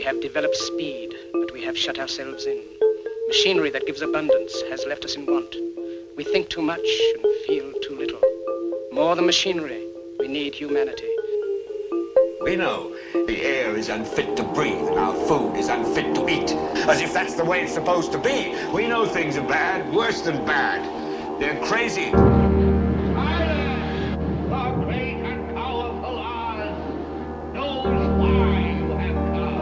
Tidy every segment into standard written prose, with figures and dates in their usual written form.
We have developed speed, but we have shut ourselves in. Machinery that gives abundance has left us in want. We think too much and feel too little. More than machinery, we need humanity. We know the air is unfit to breathe and our food is unfit to eat. As if that's the way it's supposed to be. We know things are bad, worse than bad. They're crazy. Silence! The great and powerful Oz knows why you have come.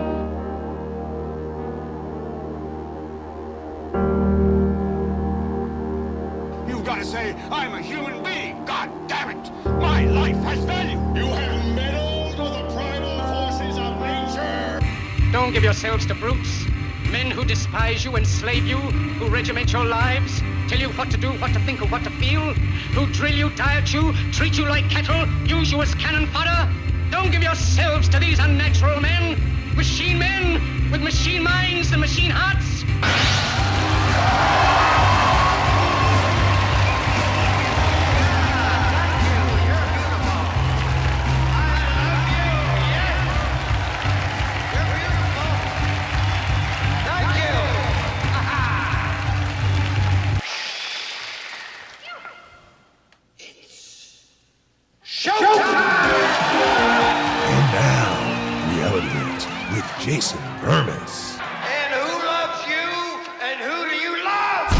You've got to say, I'm a human being. God damn it. My life has value. You have meddled with the primal forces of nature. Don't give yourselves to brutes, men who despise you, enslave you, who regiment your lives, tell you what to do, what to think, or what to feel, who drill you, diet you, treat you like cattle, use you as cannon fodder. Don't give yourselves to these unnatural men with machine minds and machine hearts. Jason Bermas. And who loves you? And who do you love?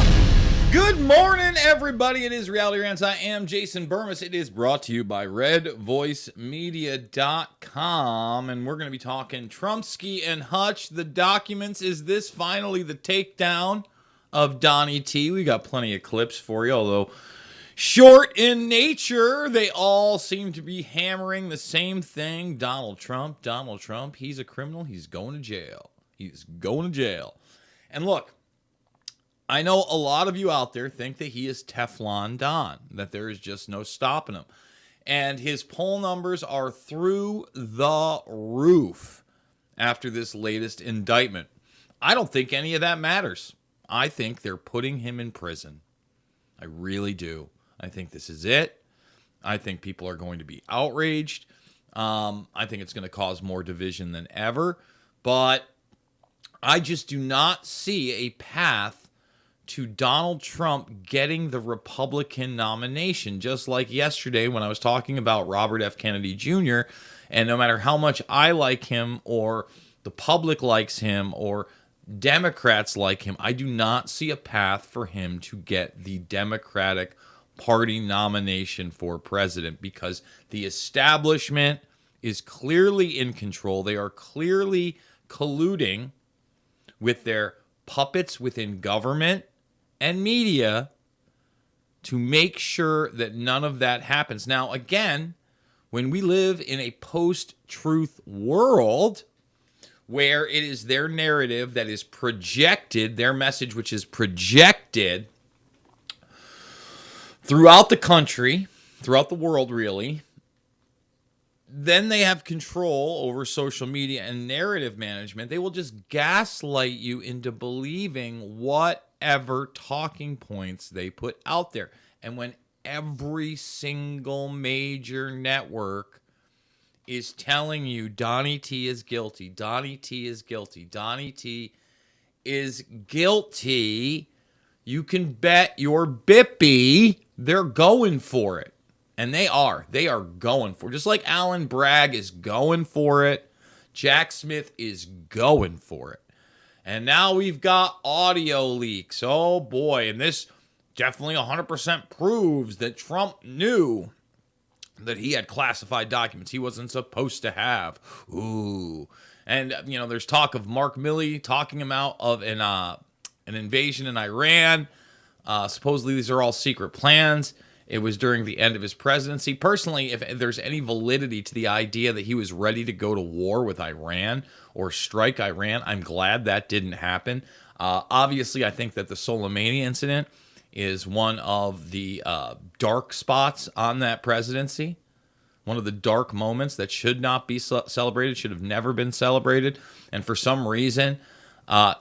Good morning, everybody. It is Reality Rants. I am Jason Bermas. It is brought to you by RedVoiceMedia.com. And we're going to be talking Trumpsky and Hutch. The documents. Is this finally the takedown of Donnie T? We got plenty of clips for you, although short in nature. They all seem to be hammering the same thing. Donald Trump, he's a criminal. He's going to jail. He's going to jail. And look, I know a lot of you out there think that he is Teflon Don, that there is just no stopping him. And his poll numbers are through the roof after this latest indictment. I don't think any of that matters. I think they're putting him in prison. I really do. I think this is it. I think people are going to be outraged. I think it's going to cause more division than ever. But I just do not see a path to Donald Trump getting the Republican nomination. Just like yesterday when I was talking about Robert F. Kennedy Jr., and no matter how much I like him or the public likes him or Democrats like him, I do not see a path for him to get the Democratic Party nomination for president because the establishment is clearly in control. They are clearly colluding with their puppets within government and media to make sure that none of that happens. Now, again, when we live in a post-truth world where it is their narrative that is projected, their message which is projected throughout the country, throughout the world, really, then they have control over social media and narrative management. They will just gaslight you into believing whatever talking points they put out there. And when every single major network is telling you Donnie T is guilty, Donnie T is guilty, Donnie T is guilty, you can bet your bippy they're going for it. And they are. They are going for it. Just like Alan Bragg is going for it, Jack Smith is going for it. And now we've got audio leaks. Oh, boy. And this definitely 100% proves that Trump knew that he had classified documents he wasn't supposed to have. Ooh. And, you know, there's talk of Mark Milley talking him out of an invasion in Iran. Supposedly these are all secret plans. It was during the end of his presidency. Personally, if there's any validity to the idea that he was ready to go to war with Iran or strike Iran, I'm glad that didn't happen. Obviously, I think that the Soleimani incident is one of the dark spots on that presidency. One of the dark moments that should not be celebrated, should have never been celebrated, and for some reason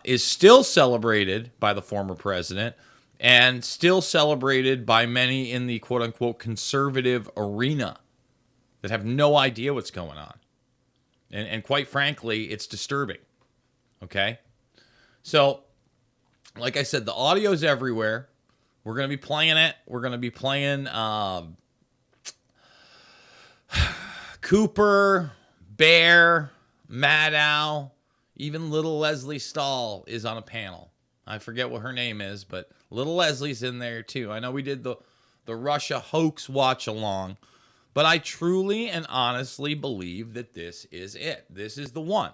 is still celebrated by the former president and still celebrated by many in the quote-unquote conservative arena that have no idea what's going on. And quite frankly, it's disturbing. Okay? So, like I said, the audio's everywhere. We're going to be playing it. We're going to be playing Cooper, Bear, Maddow, even little Leslie Stahl is on a panel. I forget what her name is, but little Leslie's in there too. I know we did the Russia hoax watch along, but I truly and honestly believe that this is it. This is the one.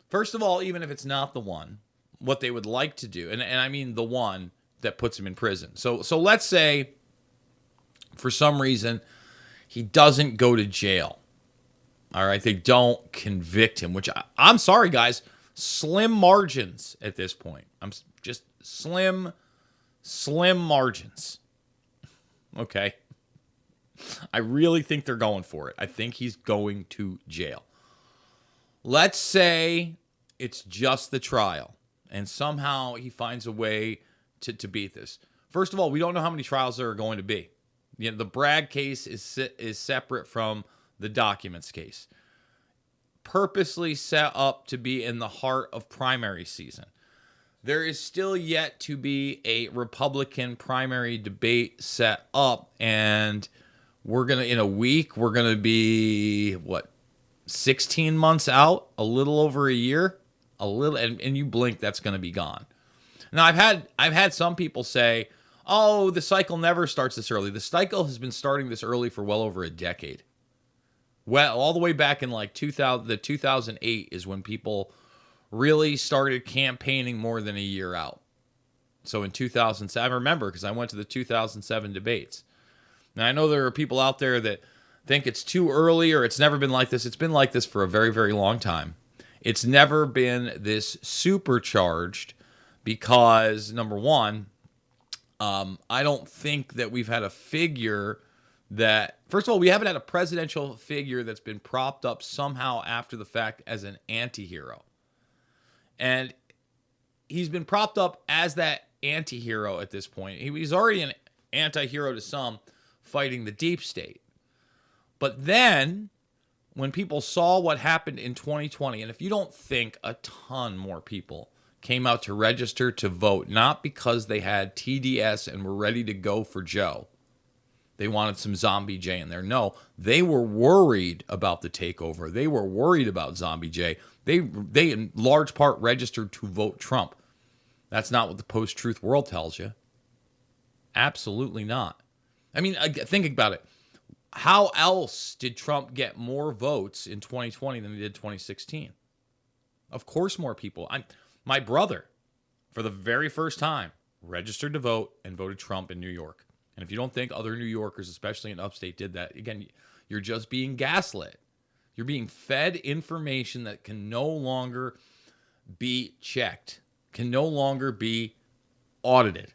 First of all, even if it's not the one, what they would like to do, and I mean the one that puts him in prison. So let's say for some reason he doesn't go to jail. All right, they don't convict him, which I'm sorry, guys, slim margins at this point. I'm just slim margins. Okay. I really think they're going for it. I think he's going to jail. Let's say it's just the trial, and somehow he finds a way to beat this. First of all, we don't know how many trials there are going to be. You know, the Bragg case is separate from the documents case. Purposely set up to be in the heart of primary season. There is still yet to be a Republican primary debate set up, and we're going to, in a week, we're going to be, 16 months out, a little over a year, and you blink, that's going to be gone. Now, I've had some people say, oh, the cycle never starts this early. The cycle has been starting this early for well over a decade. Well, all the way back in like 2008 is when people really started campaigning more than a year out. So in 2007, I remember because I went to the 2007 debates. Now, I know there are people out there that think it's too early or it's never been like this. It's been like this for a very, very long time. It's never been this supercharged because, number one, I don't think that we've had a figure that, first of all, we haven't had a presidential figure that's been propped up somehow after the fact as an anti-hero. And he's been propped up as that anti-hero at this point. He's already an anti-hero to some, fighting the deep state. But then, when people saw what happened in 2020, and if you don't think a ton more people came out to register to vote, not because they had TDS and were ready to go for Joe, they wanted some Zombie J in there. No, they were worried about the takeover. They were worried about Zombie J. They in large part registered to vote Trump. That's not what the post-truth world tells you. Absolutely not. I mean, think about it. How else did Trump get more votes in 2020 than he did 2016? Of course, more people. My brother, for the very first time, registered to vote and voted Trump in New York. And if you don't think other New Yorkers, especially in upstate, did that, again, you're just being gaslit. You're being fed information that can no longer be checked, can no longer be audited.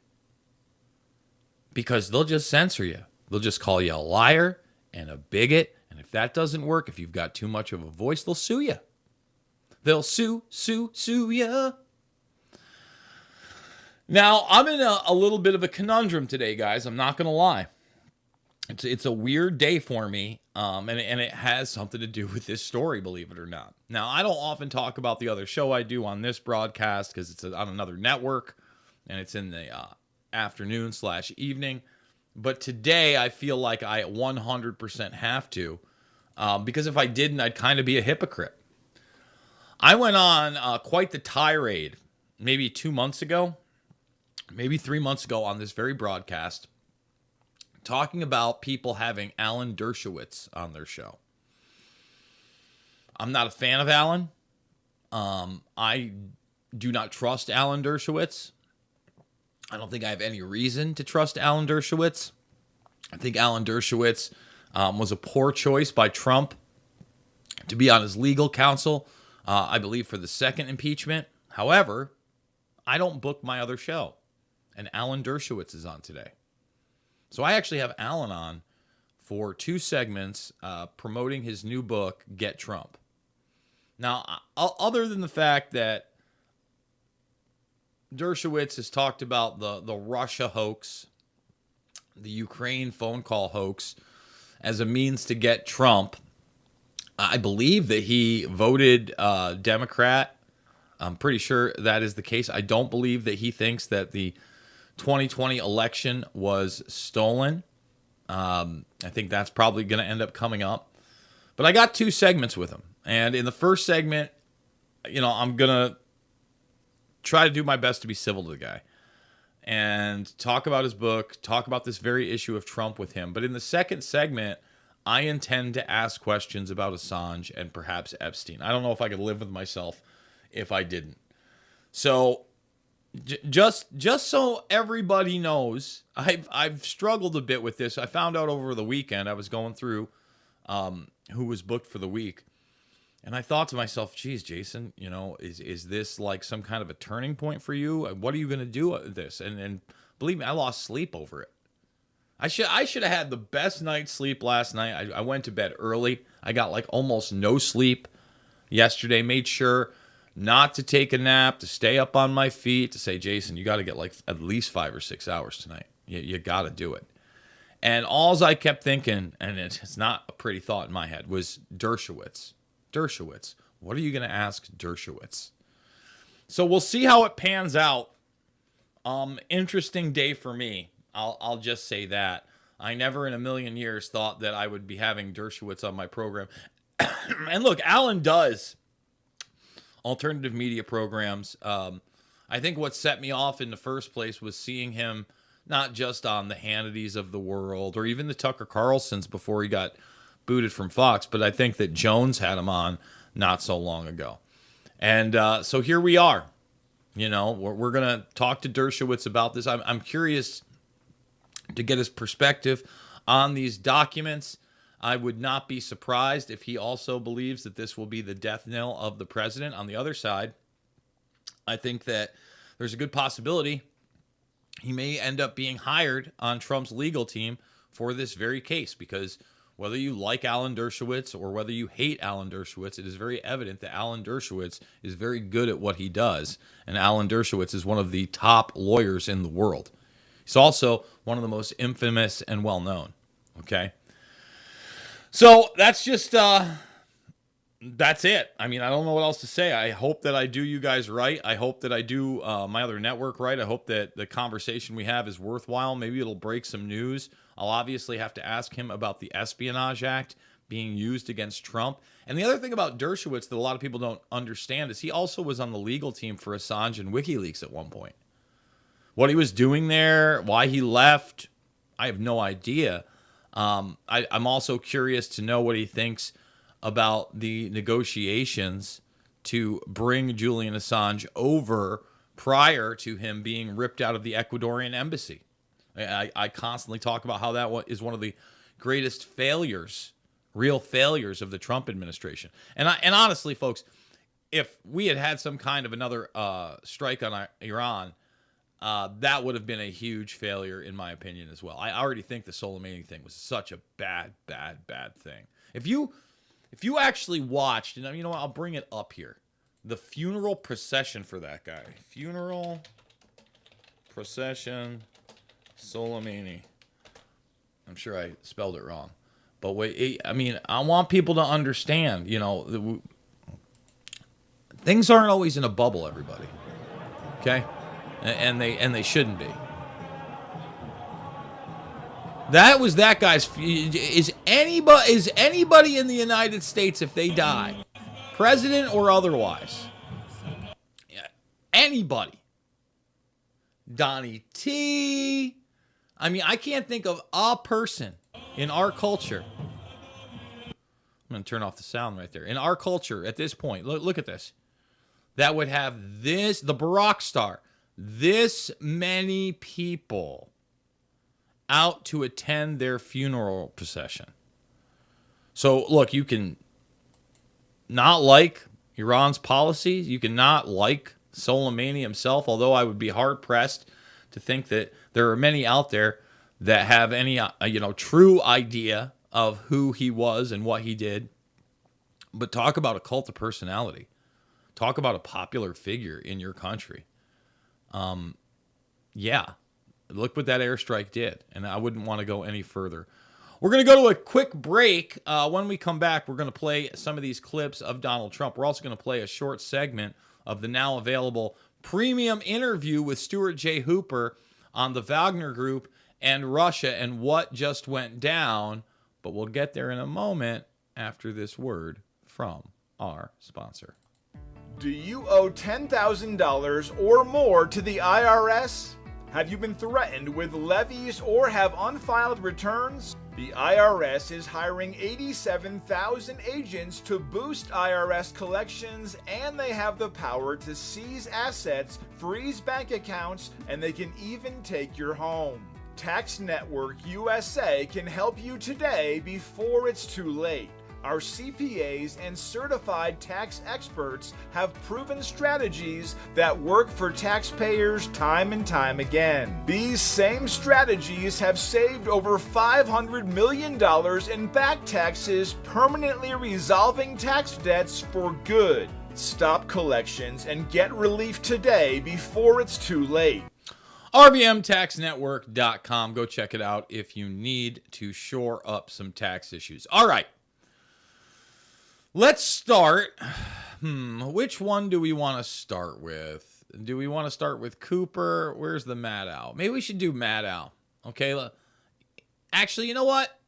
Because they'll just censor you. They'll just call you a liar and a bigot. And if that doesn't work, if you've got too much of a voice, they'll sue you. They'll sue you. Now, I'm in a little bit of a conundrum today, guys. I'm not going to lie. It's a weird day for me, and it has something to do with this story, believe it or not. Now, I don't often talk about the other show I do on this broadcast because it's on another network, and it's in the afternoon/evening. But today, I feel like I 100% have to, because if I didn't, I'd kind of be a hypocrite. I went on quite the tirade maybe 2 months ago, maybe 3 months ago on this very broadcast, talking about people having Alan Dershowitz on their show. I'm not a fan of Alan. I do not trust Alan Dershowitz. I don't think I have any reason to trust Alan Dershowitz. I think Alan Dershowitz was a poor choice by Trump to be on his legal counsel, I believe, for the second impeachment. However, I don't book my other show, and Alan Dershowitz is on today. So I actually have Alan on for 2 segments promoting his new book, Get Trump. Now, other than the fact that Dershowitz has talked about the Russia hoax, the Ukraine phone call hoax, as a means to get Trump, I believe that he voted Democrat I'm pretty sure that is the case. I don't believe that he thinks that the 2020 election was stolen. I think that's probably going to end up coming up. But I got 2 segments with him. And in the first segment, I'm going to try to do my best to be civil to the guy and talk about his book, talk about this very issue of Trump with him. But in the second segment, I intend to ask questions about Assange and perhaps Epstein. I don't know if I could live with myself if I didn't. So just so everybody knows, I've struggled a bit with this. I found out over the weekend. I was going through who was booked for the week, and I thought to myself, geez, Jason, is this like some kind of a turning point for you? What are you going to do with this? And believe me, I lost sleep over it. I should have had the best night's sleep last night. I went to bed early. I got like almost no sleep yesterday. Made sure not to take a nap, to stay up on my feet, to say, Jason, you got to get like at least 5 or 6 hours tonight. You got to do it. And all I kept thinking, and it's not a pretty thought in my head, was Dershowitz. Dershowitz. What are you going to ask Dershowitz? So we'll see how it pans out. Interesting day for me. I'll just say that. I never in a million years thought that I would be having Dershowitz on my program. And look, Alan does alternative media programs. I think what set me off in the first place was seeing him not just on the Hannitys of the world or even the Tucker Carlsons before he got booted from Fox, but I think that Jones had him on not so long ago. And so here we are. We're going to talk to Dershowitz about this. I'm curious to get his perspective on these documents. I would not be surprised if he also believes that this will be the death knell of the president. On the other side, I think that there's a good possibility he may end up being hired on Trump's legal team for this very case, because whether you like Alan Dershowitz or whether you hate Alan Dershowitz, it is very evident that Alan Dershowitz is very good at what he does, and Alan Dershowitz is one of the top lawyers in the world. He's also one of the most infamous and well-known, okay? So that's just, that's it. I mean, I don't know what else to say. I hope that I do you guys right. I hope that I do my other network right. I hope that the conversation we have is worthwhile. Maybe it'll break some news. I'll obviously have to ask him about the Espionage Act being used against Trump. And the other thing about Dershowitz that a lot of people don't understand is he also was on the legal team for Assange and WikiLeaks at one point. What he was doing there, why he left, I have no idea. I'm also curious to know what he thinks about the negotiations to bring Julian Assange over prior to him being ripped out of the Ecuadorian embassy. I constantly talk about how that is one of the greatest failures, real failures of the Trump administration. And honestly, folks, if we had had some kind of another strike on Iran, that would have been a huge failure, in my opinion, as well. I already think the Soleimani thing was such a bad thing. If you actually watched, and you know what, I'll bring it up here, the funeral procession for that guy. Funeral procession, Soleimani. I'm sure I spelled it wrong. But wait, I want people to understand, things aren't always in a bubble, everybody. Okay? And they shouldn't be. That was that guy's. Is anybody in the United States, if they die, president or otherwise, anybody, Donnie T. I can't think of a person in our culture. I'm going to turn off the sound right there. In our culture at this point, look at this, that would have this, the Barack star, this many people out to attend their funeral procession. So, look, you can not like Iran's policies. You can not like Soleimani himself, although I would be hard-pressed to think that there are many out there that have any, true idea of who he was and what he did. But talk about a cult of personality. Talk about a popular figure in your country. Yeah, look what that airstrike did, and I wouldn't want to go any further. We're going to go to a quick break. When we come back, we're going to play some of these clips of Donald Trump. We're also going to play a short segment of the now available premium interview with Stuart J. Hooper on the Wagner Group and Russia and what just went down. But we'll get there in a moment after this word from our sponsor. Do you owe $10,000 or more to the IRS? Have you been threatened with levies or have unfiled returns? The IRS is hiring 87,000 agents to boost IRS collections, and they have the power to seize assets, freeze bank accounts, and they can even take your home. Tax Network USA can help you today before it's too late. Our CPAs and certified tax experts have proven strategies that work for taxpayers time and time again. These same strategies have saved over $500 million in back taxes, permanently resolving tax debts for good. Stop collections and get relief today before it's too late. RVMTaxNetwork.com. Go check it out if you need to shore up some tax issues. All right. Let's start. Which one do we want to start with? Do we want to start with Cooper? Where's the Mad Owl? Maybe we should do Mad Owl. Okay. Actually, you know what?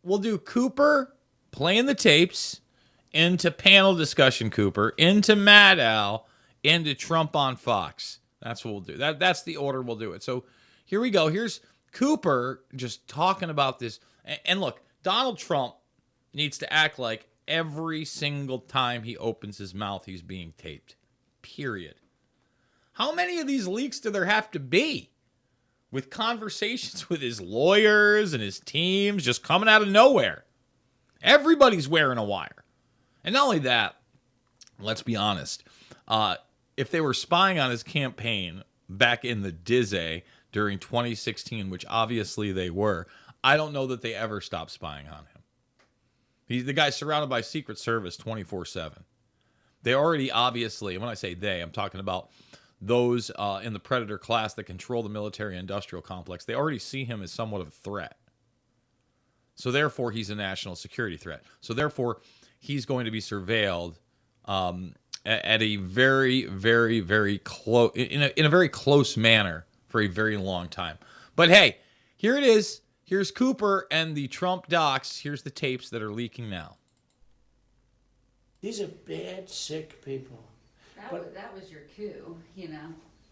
We'll do Cooper playing the tapes, into panel discussion Cooper, into Mad Owl, into Trump on Fox. That's what we'll do. That's the order we'll do it. So here we go. Here's Cooper just talking about this. And look, Donald Trump needs to act like every single time he opens his mouth, he's being taped. Period. How many of these leaks do there have to be? With conversations with his lawyers and his teams just coming out of nowhere. Everybody's wearing a wire. And not only that, let's be honest. If they were spying on his campaign back in the Dizzy during 2016, which obviously they were, I don't know that they ever stopped spying on him. He's the guy surrounded by Secret Service 24/7. They already obviously, and when I say they, I'm talking about those in the Predator class that control the military-industrial complex. They already see him as somewhat of a threat. So therefore, he's a national security threat. So therefore, he's going to be surveilled at a very, very, very close, in a very close manner for a very long time. But hey, here it is. Here's Cooper and the Trump docs. Here's the tapes that are leaking now. These are bad, sick people. That was your coup,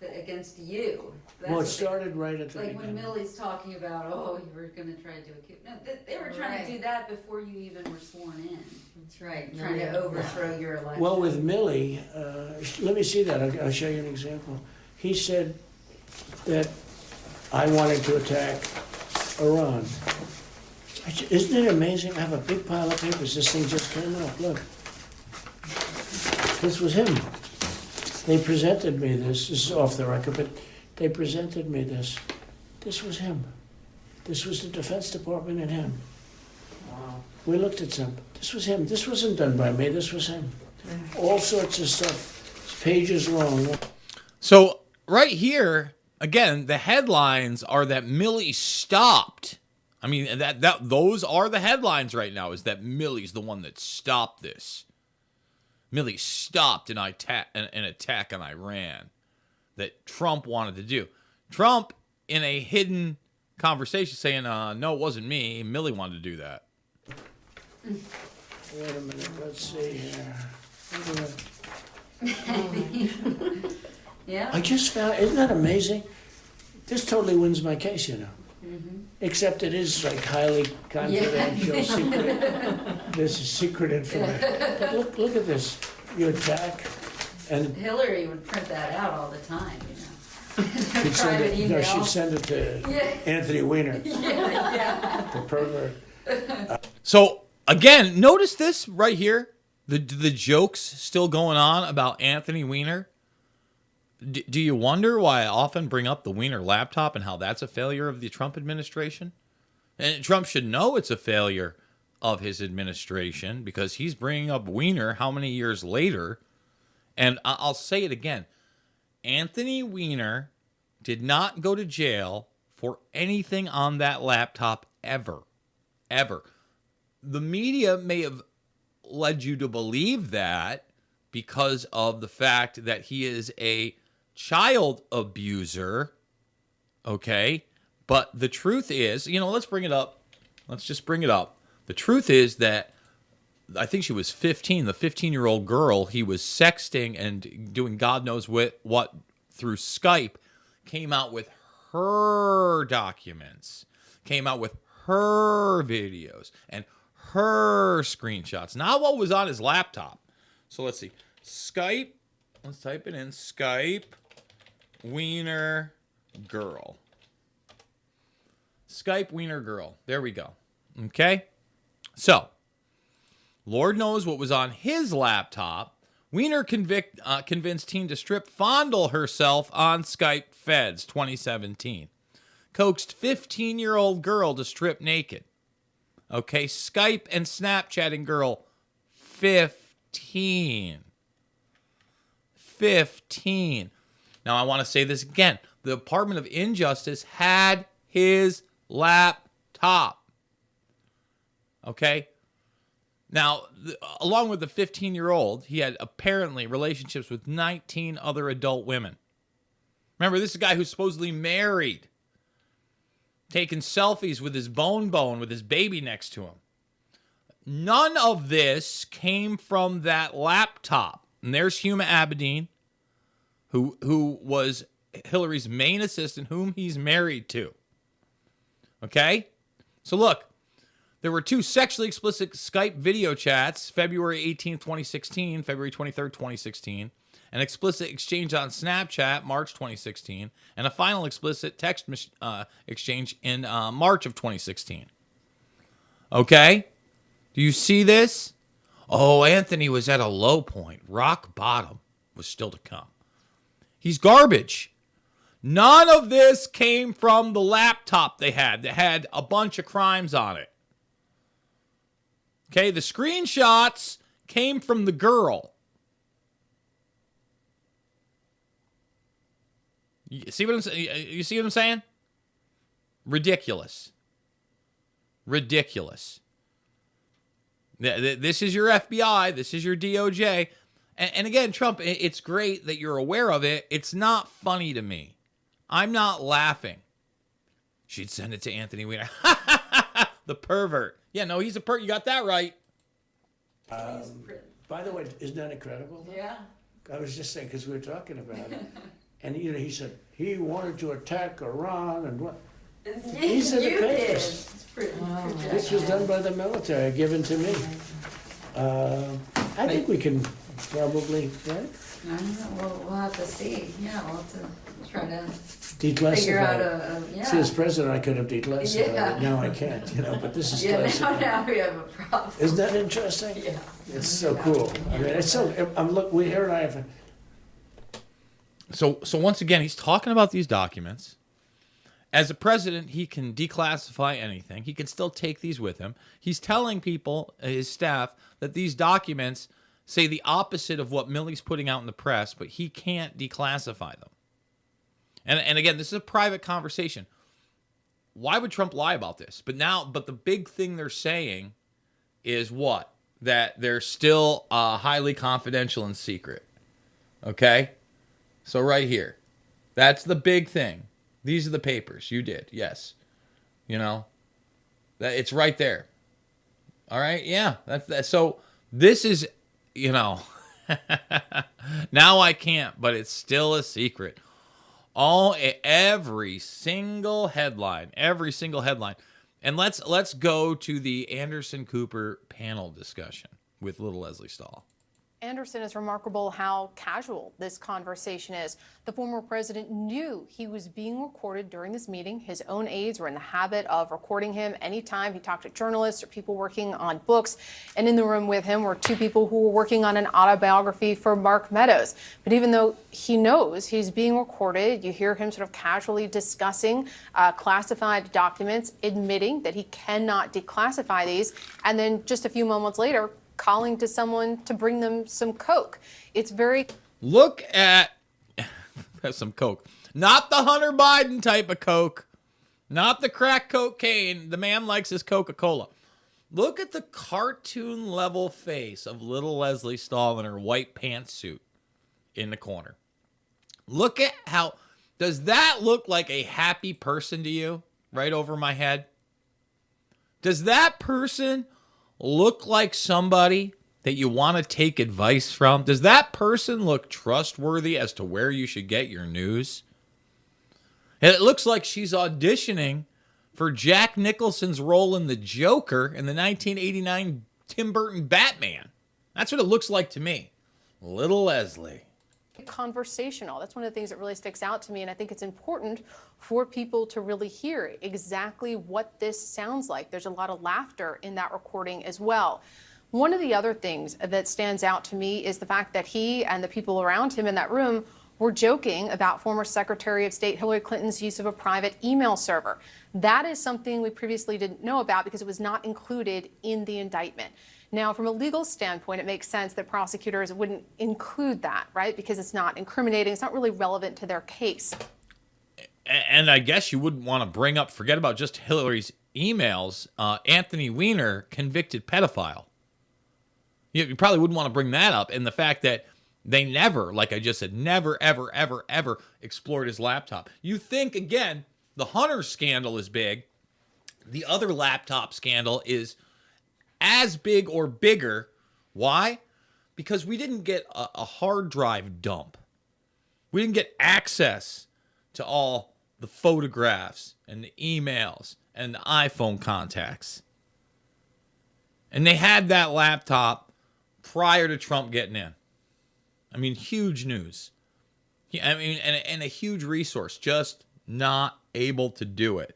against you. Well, it started right at the like beginning. when Millie's talking about, you were going to try to do a coup. No, they were trying to do that before you even were sworn in. That's right. Trying to overthrow your election. Well, with Millie, let me see that. I'll show you an example. He said that I wanted to attack Iran. Isn't it amazing? I have a big pile of papers. This thing just came up. Look. This was him. They presented me this. This is off the record, but they presented me this. This was him. This was the Defense Department and him. Wow. We looked at some. This was him. This wasn't done by me. This was him. All sorts of stuff. It's pages long. So right here, again, the headlines are that Milley stopped. I mean, those are the headlines right now, is that Milley's the one that stopped this. Milley stopped an attack on Iran that Trump wanted to do. Trump, in a hidden conversation, saying, no, it wasn't me. Milley wanted to do that. Wait a minute. Let's see here. Yeah. I just found, isn't that amazing? This totally wins my case, Mm-hmm. Except it is like highly confidential, secret. This is secret information. But look at this. You attack, and Hillary would print that out all the time, she'd send it. No, she'd send it to Anthony Weiner, the pervert. So again, notice this right here. The jokes still going on about Anthony Weiner. Do you wonder why I often bring up the Weiner laptop and how that's a failure of the Trump administration? And Trump should know it's a failure of his administration because he's bringing up Weiner how many years later? And I'll say it again. Anthony Weiner did not go to jail for anything on that laptop ever. Ever. The media may have led you to believe that, because of the fact that he is a child abuser. Okay? But the truth is, let's bring it up. Let's just bring it up. The truth is that I think she was 15, the 15-year-old girl he was sexting and doing God knows what through Skype, came out with her documents, came out with her videos and her screenshots, not what was on his laptop. So let's see. Skype, let's type it in. Skype wiener girl. Skype wiener girl. There we go. Okay? So, Lord knows what was on his laptop. Wiener convinced teen to strip fondle herself on Skype Feds 2017. Coaxed 15-year-old girl to strip naked. Okay, Skype and Snapchatting girl 15. 15. Now, I want to say this again. The Department of Injustice had his laptop. Okay? Now, along with the 15-year-old, he had apparently relationships with 19 other adult women. Remember, this is a guy who's supposedly married, taking selfies with his bone, with his baby next to him. None of this came from that laptop. And there's Huma Abedin, who was Hillary's main assistant, whom he's married to. Okay? So look. There were 2 sexually explicit Skype video chats, February 18, 2016, February 23, 2016, an explicit exchange on Snapchat, March 2016, and a final explicit text exchange in March of 2016. Okay? Do you see this? Oh, Anthony was at a low point. Rock bottom was still to come. He's garbage. None of this came from the laptop they had that had a bunch of crimes on it. Okay, the screenshots came from the girl. You see what I'm saying? Ridiculous. Ridiculous. This is your FBI. This is your DOJ. And again, Trump, it's great that you're aware of it. It's not funny to me. I'm not laughing. She'd send it to Anthony Weiner. The pervert. Yeah, no, he's a pervert. You got that right. By the way, isn't that incredible? Yeah. I was just saying, because we were talking about it. And, he said he wanted to attack Iran and what? These are the papers. This was done by the military, given to me. I think we can probably, right? I don't know. We'll have to see. Yeah, we'll have to try to Declassify. figure out it. See, as president, I could have declassified it. Now I can't, but this is classified. Now we have a problem. Isn't that interesting? Yeah. It's so cool. I mean, it's so. We here and I have. So once again, he's talking about these documents. As a president, he can declassify anything. He can still take these with him. He's telling people, his staff, that these documents say the opposite of what Milley's putting out in the press, but he can't declassify them. And again, this is a private conversation. Why would Trump lie about this? But the big thing they're saying is what? That they're still highly confidential and secret. Okay? So right here. That's the big thing. These are the papers. You did. Yes. It's right there. All right? Yeah. That's so this is, now I can't, but it's still a secret. Every single headline. And let's go to the Anderson Cooper panel discussion with little Leslie Stahl. Anderson, it's remarkable how casual this conversation is. The former president knew he was being recorded during this meeting. His own aides were in the habit of recording him anytime he talked to journalists or people working on books. And in the room with him were 2 people who were working on an autobiography for Mark Meadows. But even though he knows he's being recorded, you hear him sort of casually discussing classified documents, admitting that he cannot declassify these. And then just a few moments later, calling to someone to bring them some Coke. It's very... Look at some Coke. Not the Hunter Biden type of Coke. Not the crack cocaine. The man likes his Coca-Cola. Look at the cartoon level face of little Leslie Stahl in her white pantsuit in the corner. Look at how, does that look like a happy person to you right over my head? Does that person look like somebody that you want to take advice from? Does that person look trustworthy as to where you should get your news? And it looks like she's auditioning for Jack Nicholson's role in the Joker in the 1989 Tim Burton Batman. That's what it looks like to me. Little Leslie. Conversational. That's one of the things that really sticks out to me, and I think it's important for people to really hear exactly what this sounds like. There's a lot of laughter in that recording as well. One of the other things that stands out to me is the fact that he and the people around him in that room were joking about former Secretary of State Hillary Clinton's use of a private email server. That is something we previously didn't know about because it was not included in the indictment. Now, from a legal standpoint, it makes sense that prosecutors wouldn't include that, right? Because it's not incriminating. It's not really relevant to their case. And I guess you wouldn't want to bring up, forget about just Hillary's emails, Anthony Weiner, convicted pedophile. You probably wouldn't want to bring that up. And the fact that they never, like I just said, never, ever, ever, ever explored his laptop. You think, again, the Hunter scandal is big. The other laptop scandal is as big or bigger. Why? Because we didn't get a hard drive dump. We didn't get access to all the photographs and the emails and the iPhone contacts. And they had that laptop prior to Trump getting in. I mean, huge news. I mean, and a huge resource, just not able to do it.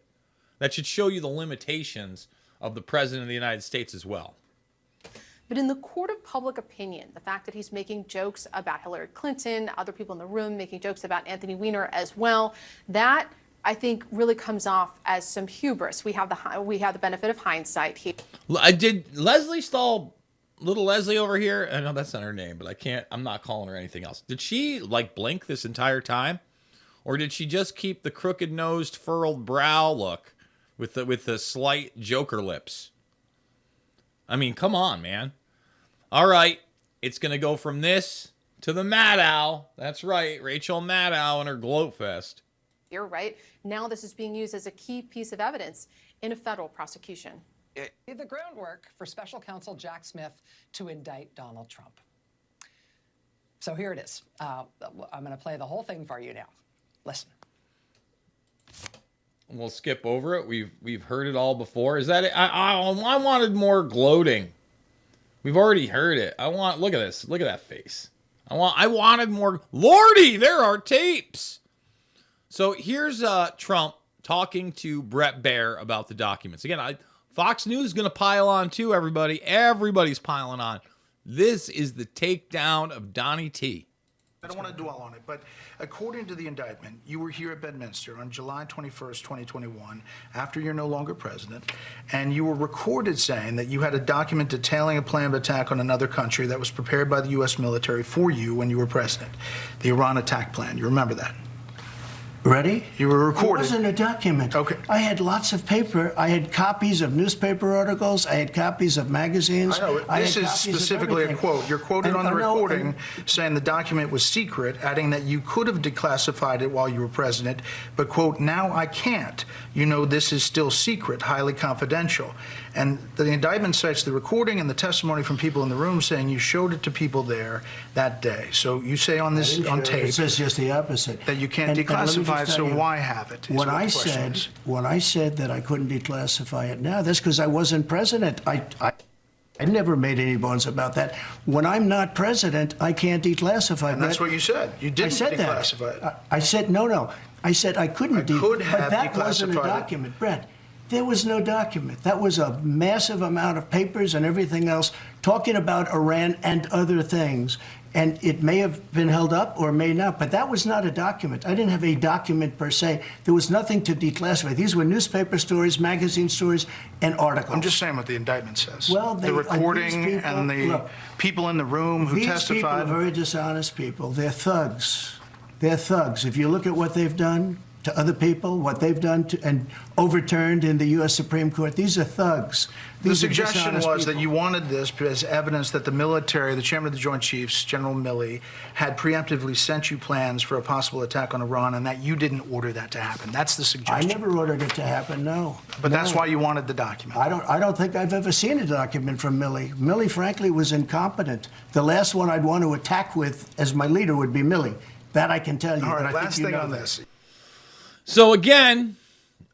That should show you the limitations of the President of the United States as well. But in the court of public opinion, the fact that he's making jokes about Hillary Clinton, other people in the room making jokes about Anthony Weiner as well, that I think really comes off as some hubris. We have the benefit of hindsight here. Did Leslie Stahl, little Leslie over here, I know that's not her name, but I'm not calling her anything else. Did she blink this entire time? Or did she just keep the crooked-nosed, furrowed brow look with the slight Joker lips? I mean, come on, man. All right, it's going to go from this to the Maddow. That's right, Rachel Maddow and her gloat fest. You're right. Now this is being used as a key piece of evidence in a federal prosecution. The groundwork for special counsel Jack Smith to indict Donald Trump. So here it is. I'm going to play the whole thing for you now. Listen. We'll skip over it. We've heard it all before. Is that it? I wanted more gloating. We've already heard it. Look at this. Look at that face. I wanted more. Lordy, there are tapes. So here's Trump talking to Brett Baer about the documents. Again, Fox News is going to pile on too, everybody. Everybody's piling on. This is the takedown of Donnie T. I don't want to dwell on it, but according to the indictment, you were here at Bedminster on July 21st, 2021, after you're no longer president, and you were recorded saying that you had a document detailing a planned attack on another country that was prepared by the U.S. military for you when you were president, the Iran attack plan. You remember that? Ready? You were recorded. It wasn't a document. Okay. I had lots of paper. I had copies of newspaper articles. I had copies of magazines. I know. This is specifically a quote. You're quoted on the recording saying the document was secret, adding that you could have declassified it while you were president, but, quote, now I can't. You know this is still secret, highly confidential. And the indictment cites the recording and the testimony from people in the room saying you showed it to people there that day. So you say on this on tape, it says just the opposite, that you can't declassify it. So why have it? When I said that I couldn't declassify it now, that's because I wasn't president. I never made any bones about that. When I'm not president, I can't declassify it. And that's what you said. You didn't declassify it. I said no. I said I couldn't. Could have but that wasn't a document, Brett. There was no document. That was a massive amount of papers and everything else talking about Iran and other things. And it may have been held up or may not, but that was not a document. I didn't have a document per se. There was nothing to declassify. These were newspaper stories, magazine stories, and articles. I'm just saying what the indictment says. Well, the recording and the people in the room who testified. These people are very dishonest people. They're thugs. They're thugs. If you look at what they've done, to other people, what they've done and overturned in the U.S. Supreme Court. These are thugs. The suggestion was that you wanted this as evidence that the military, the chairman of the Joint Chiefs, General Milley, had preemptively sent you plans for a possible attack on Iran, and that you didn't order that to happen. That's the suggestion. I never ordered it to happen, no. But no. that's why you wanted the document. I don't think I've ever seen a document from Milley. Milley, frankly, was incompetent. The last one I'd want to attack with as my leader would be Milley. That I can tell you. All right, but last thing on this. So again,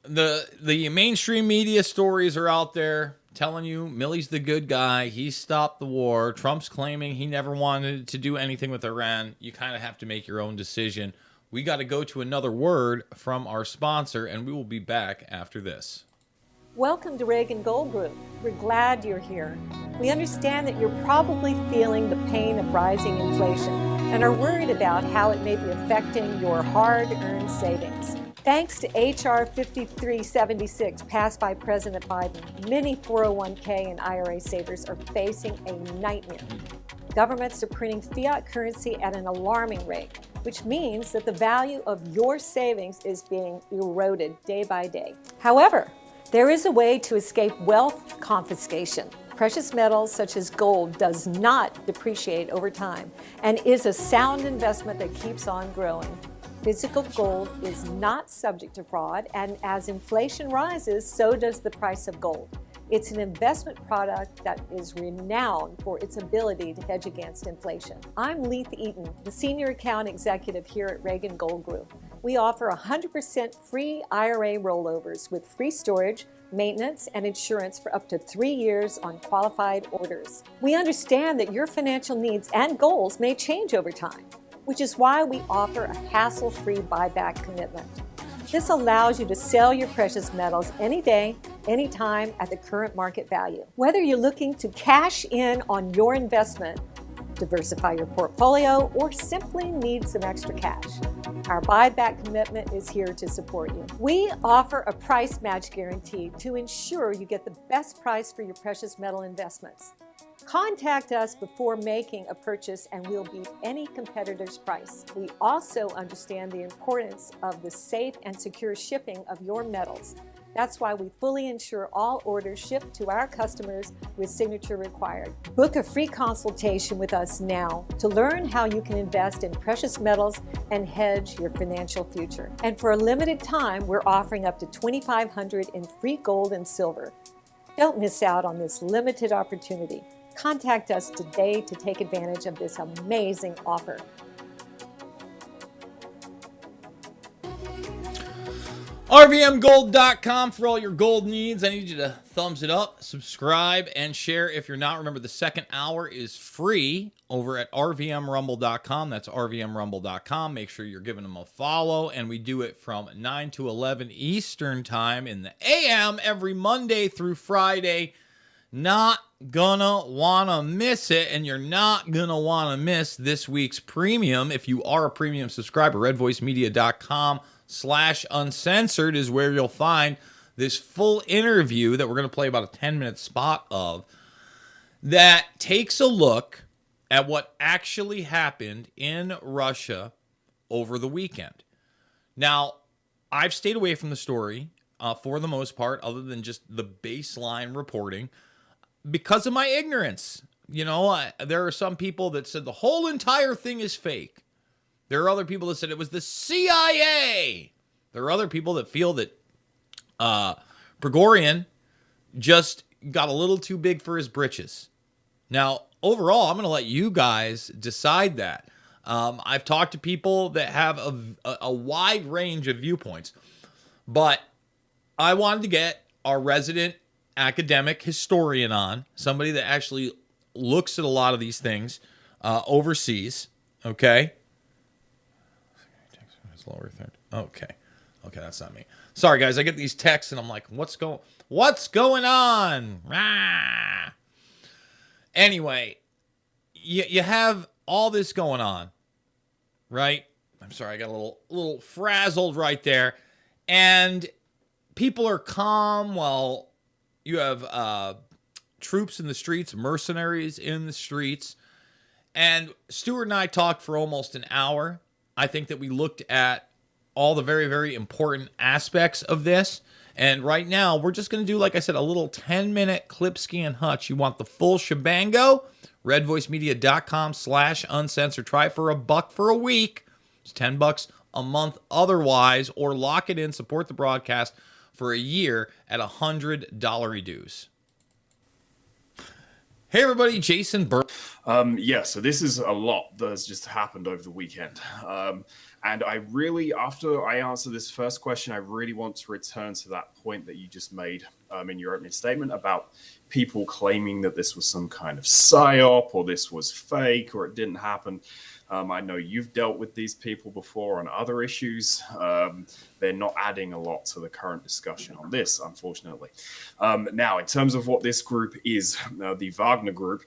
the mainstream media stories are out there telling you Milley's the good guy. He stopped the war. Trump's claiming he never wanted to do anything with Iran. You kind of have to make your own decision. We got to go to another word from our sponsor, and we will be back after this. Welcome to Reagan Gold Group. We're glad you're here. We understand that you're probably feeling the pain of rising inflation and are worried about how it may be affecting your hard-earned savings. Thanks to H.R. 5376 passed by President Biden, many 401k and IRA savers are facing a nightmare. Governments are printing fiat currency at an alarming rate, which means that the value of your savings is being eroded day by day. However, there is a way to escape wealth confiscation. Precious metals such as gold does not depreciate over time and is a sound investment that keeps on growing. Physical gold is not subject to fraud, and as inflation rises, so does the price of gold. It's an investment product that is renowned for its ability to hedge against inflation. I'm Leith Eaton, the Senior Account Executive here at Reagan Gold Group. We offer 100% free IRA rollovers with free storage, maintenance, and insurance for up to 3 years on qualified orders. We understand that your financial needs and goals may change over time, which is why we offer a hassle-free buyback commitment. This allows you to sell your precious metals any day, anytime at the current market value. Whether you're looking to cash in on your investment, diversify your portfolio, or simply need some extra cash, our buyback commitment is here to support you. We offer a price match guarantee to ensure you get the best price for your precious metal investments. Contact us before making a purchase and we'll beat any competitor's price. We also understand the importance of the safe and secure shipping of your metals. That's why we fully insure all orders shipped to our customers with signature required. Book a free consultation with us now to learn how you can invest in precious metals and hedge your financial future. And for a limited time, we're offering up to $2,500 in free gold and silver. Don't miss out on this limited opportunity. Contact us today to take advantage of this amazing offer. RVMGold.com for all your gold needs. I need you to thumbs it up, subscribe, and share if you're not. Remember, the second hour is free over at RVMRumble.com. That's RVMRumble.com. Make sure you're giving them a follow, and we do it from 9 to 11 Eastern Time in the AM every Monday through Friday. Not gonna wanna miss it, and you're not gonna wanna miss this week's premium. If you are a premium subscriber, redvoicemedia.com/uncensored is where you'll find this full interview that we're gonna play about a 10-minute spot of that takes a look at what actually happened in Russia over the weekend. Now, I've stayed away from the story for the most part, other than just the baseline reporting, because of my ignorance. You know, there are some people that said the whole entire thing is fake. There are other people that said it was the CIA. There are other people that feel that Prigozhin just got a little too big for his britches. Now, overall, I'm going to let you guys decide that. I've talked to people that have a wide range of viewpoints, but I wanted to get our resident academic historian on, somebody that actually looks at a lot of these things overseas. Okay. Okay, that's not me. Sorry, guys. I get these texts and I'm like, what's going on? Rah! Anyway, you have all this going on, right? I'm sorry, I got a little frazzled right there, and people are calm while you have troops in the streets, mercenaries in the streets. And Stuart and I talked for almost an hour. I think that we looked at all the very, very important aspects of this. And right now, we're just going to do, like I said, a little 10-minute clip scan Hutch. You want the full shebango? redvoicemedia.com/uncensored. Try it for $1 for a week. It's $10 a month otherwise, or lock it in, support the broadcast for a year at $100 dues. Hey everybody, Jason Yeah, so this is a lot that has just happened over the weekend. And I really, after I answer this first question, I really want to return to that point that you just made in your opening statement about people claiming that this was some kind of psyop or this was fake or it didn't happen. I know you've dealt with these people before on other issues. They're not adding a lot to the current discussion on this, unfortunately. Now, in terms of what this group is, the Wagner Group,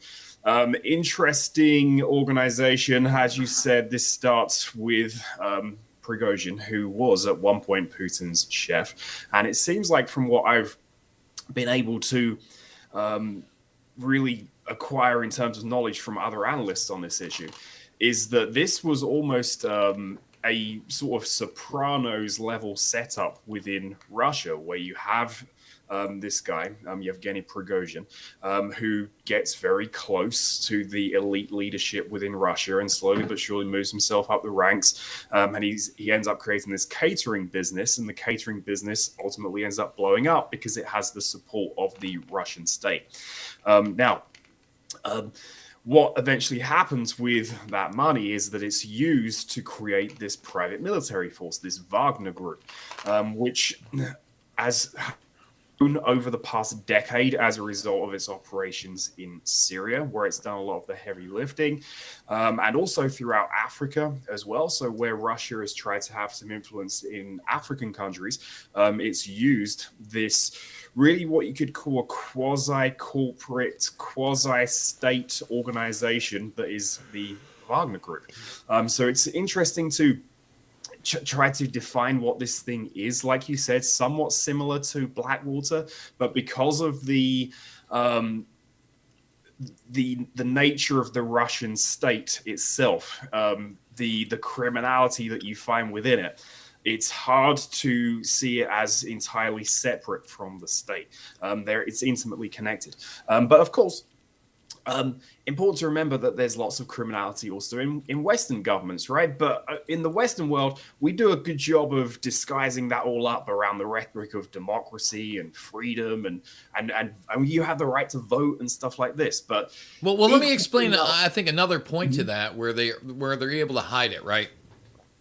interesting organization. As you said, this starts with Prigozhin, who was at one point Putin's chef. And it seems like from what I've been able to really acquire in terms of knowledge from other analysts on this issue, is that this was almost a sort of Sopranos level setup within Russia, where you have this guy, Yevgeny Prigozhin, who gets very close to the elite leadership within Russia and slowly but surely moves himself up the ranks. And he ends up creating this catering business, and the catering business ultimately ends up blowing up because it has the support of the Russian state. What eventually happens with that money is that it's used to create this private military force, this Wagner Group, which has grown over the past decade as a result of its operations in Syria, where it's done a lot of the heavy lifting, and also throughout Africa as well. So where Russia has tried to have some influence in African countries, it's used this really what you could call a quasi-corporate, quasi-state organization that is the Wagner Group. So it's interesting to try to define what this thing is. Like you said, somewhat similar to Blackwater, but because of the nature of the Russian state itself, the criminality that you find within it, it's hard to see it as entirely separate from the state. It's intimately connected. But of course, important to remember that there's lots of criminality also in Western governments, right? But in the Western world, we do a good job of disguising that all up around the rhetoric of democracy and freedom, and you have the right to vote and stuff like this. But well, let me explain. I think another point to that where they're able to hide it, right?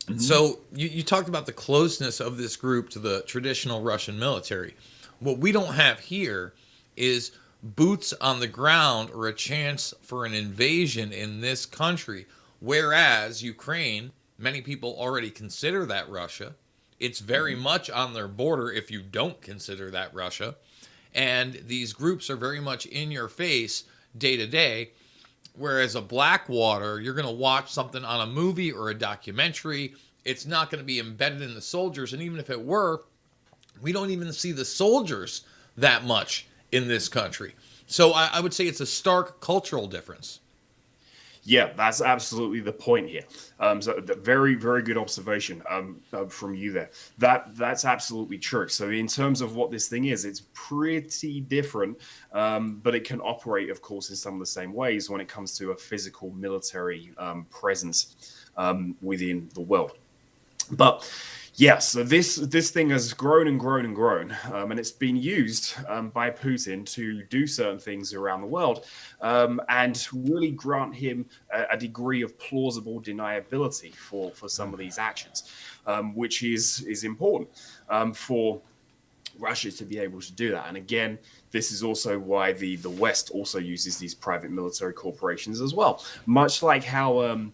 Mm-hmm. So you talked about the closeness of this group to the traditional Russian military. What we don't have here is boots on the ground or a chance for an invasion in this country, whereas Ukraine, many people already consider that Russia. It's very much on their border if you don't consider that Russia. And these groups are very much in your face day to day. Whereas a Blackwater, you're going to watch something on a movie or a documentary. It's not going to be embedded in the soldiers. And even if it were, we don't even see the soldiers that much in this country. So I would say it's a stark cultural difference. Yeah, that's absolutely the point here. So very, very good observation from you there. That's absolutely true. So in terms of what this thing is, it's pretty different, but it can operate, of course, in some of the same ways when it comes to a physical military presence within the world. But yeah, so this thing has grown and grown and grown, and it's been used by Putin to do certain things around the world and really grant him a degree of plausible deniability for some of these actions, which is important for Russia to be able to do that. And again, this is also why the West also uses these private military corporations as well, much like how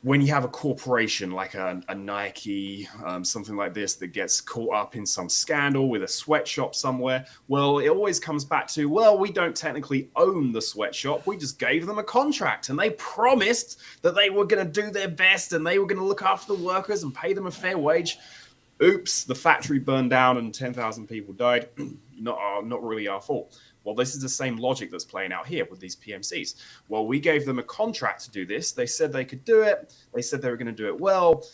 when you have a corporation like a Nike, something like this that gets caught up in some scandal with a sweatshop somewhere, well, it always comes back to, well, we don't technically own the sweatshop. We just gave them a contract and they promised that they were going to do their best and they were going to look after the workers and pay them a fair wage. Oops, the factory burned down and 10,000 people died. Not really our fault. Well, this is the same logic that's playing out here with these PMCs. Well, we gave them a contract to do this. They said they could do it. They said they were going to do it well.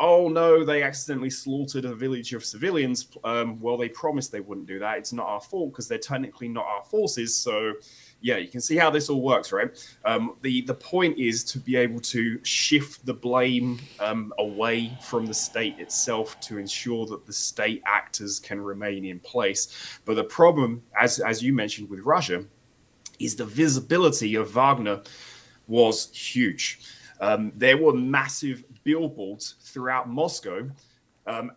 oh no, they accidentally slaughtered a village of civilians. Well, they promised they wouldn't do that. It's not our fault because they're technically not our forces. So yeah, you can see how this all works, right? The point is to be able to shift the blame away from the state itself to ensure that the state actors can remain in place. But the problem, as you mentioned with Russia, is the visibility of Wagner was huge. There were massive billboards throughout Moscow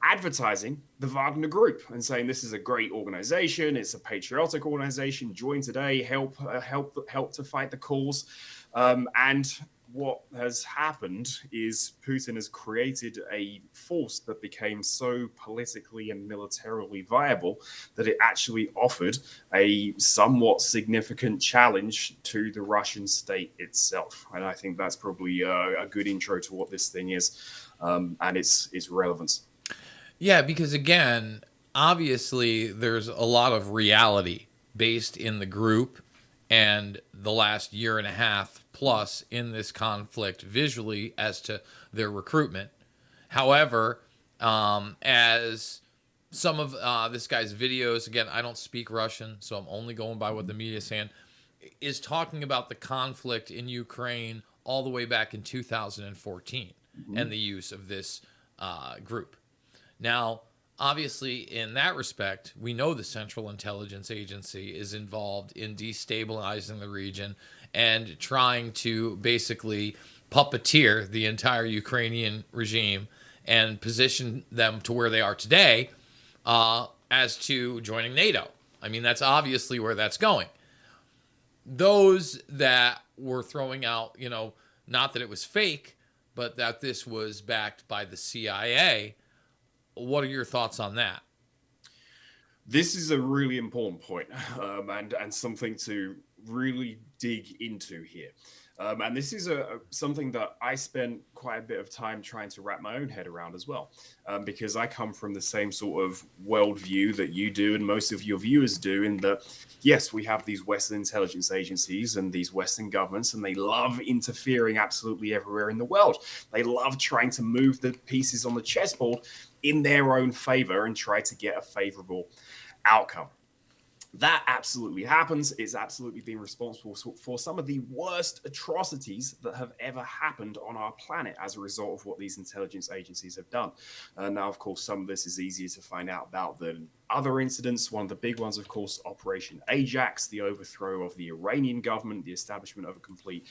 advertising the Wagner Group and saying this is a great organization, it's a patriotic organization, join today, help to fight the cause. And what has happened is Putin has created a force that became so politically and militarily viable that it actually offered a somewhat significant challenge to the Russian state itself. And I think that's probably a good intro to what this thing is and its relevance. Yeah, because again, obviously there's a lot of reality based in the group and the last year and a half plus in this conflict visually as to their recruitment. However, as some of this guy's videos, again, I don't speak Russian, so I'm only going by what the media is saying, is talking about the conflict in Ukraine all the way back in 2014 and the use of this group. Now, obviously, in that respect, we know the Central Intelligence Agency is involved in destabilizing the region and trying to basically puppeteer the entire Ukrainian regime and position them to where they are today as to joining NATO. I mean, that's obviously where that's going. Those that were throwing out, you know, not that it was fake, but that this was backed by the CIA. What are your thoughts on that? This is a really important point, and something to really dig into here. And this is something that I spent quite a bit of time trying to wrap my own head around as well, because I come from the same sort of worldview that you do and most of your viewers do, in that, yes, we have these Western intelligence agencies and these Western governments, and they love interfering absolutely everywhere in the world. They love trying to move the pieces on the chessboard in their own favor and try to get a favorable outcome. That absolutely happens. It's absolutely been responsible for some of the worst atrocities that have ever happened on our planet as a result of what these intelligence agencies have done. Now, of course, some of this is easier to find out about than other incidents. One of the big ones, of course, Operation Ajax, the overthrow of the Iranian government, the establishment of a complete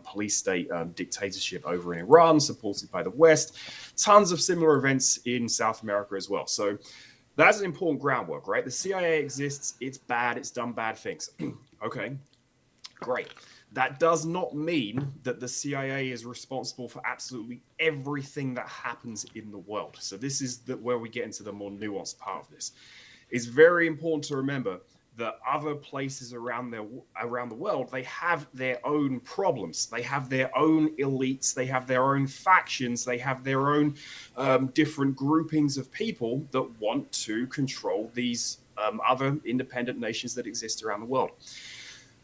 police state dictatorship over in Iran, supported by the West. Tons of similar events in South America as well. So that's an important groundwork, right? The CIA exists. It's bad. It's done bad things. Okay, great. That does not mean that the CIA is responsible for absolutely everything that happens in the world. So this is where we get into the more nuanced part of this. It's very important to remember that other places around the world, they have their own problems. They have their own elites. They have their own factions. They have their own different groupings of people that want to control these other independent nations that exist around the world.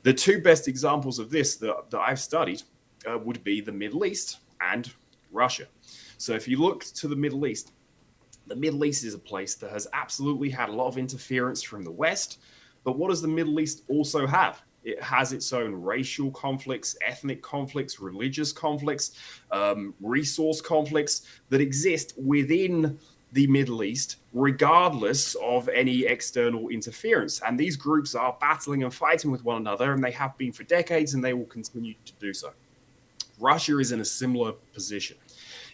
The two best examples of this that I've studied would be the Middle East and Russia. So if you look to the Middle East is a place that has absolutely had a lot of interference from the West. But what does the Middle East also have? It has its own racial conflicts, ethnic conflicts, religious conflicts, resource conflicts that exist within the Middle East, regardless of any external interference. And these groups are battling and fighting with one another, and they have been for decades, and they will continue to do so. Russia is in a similar position.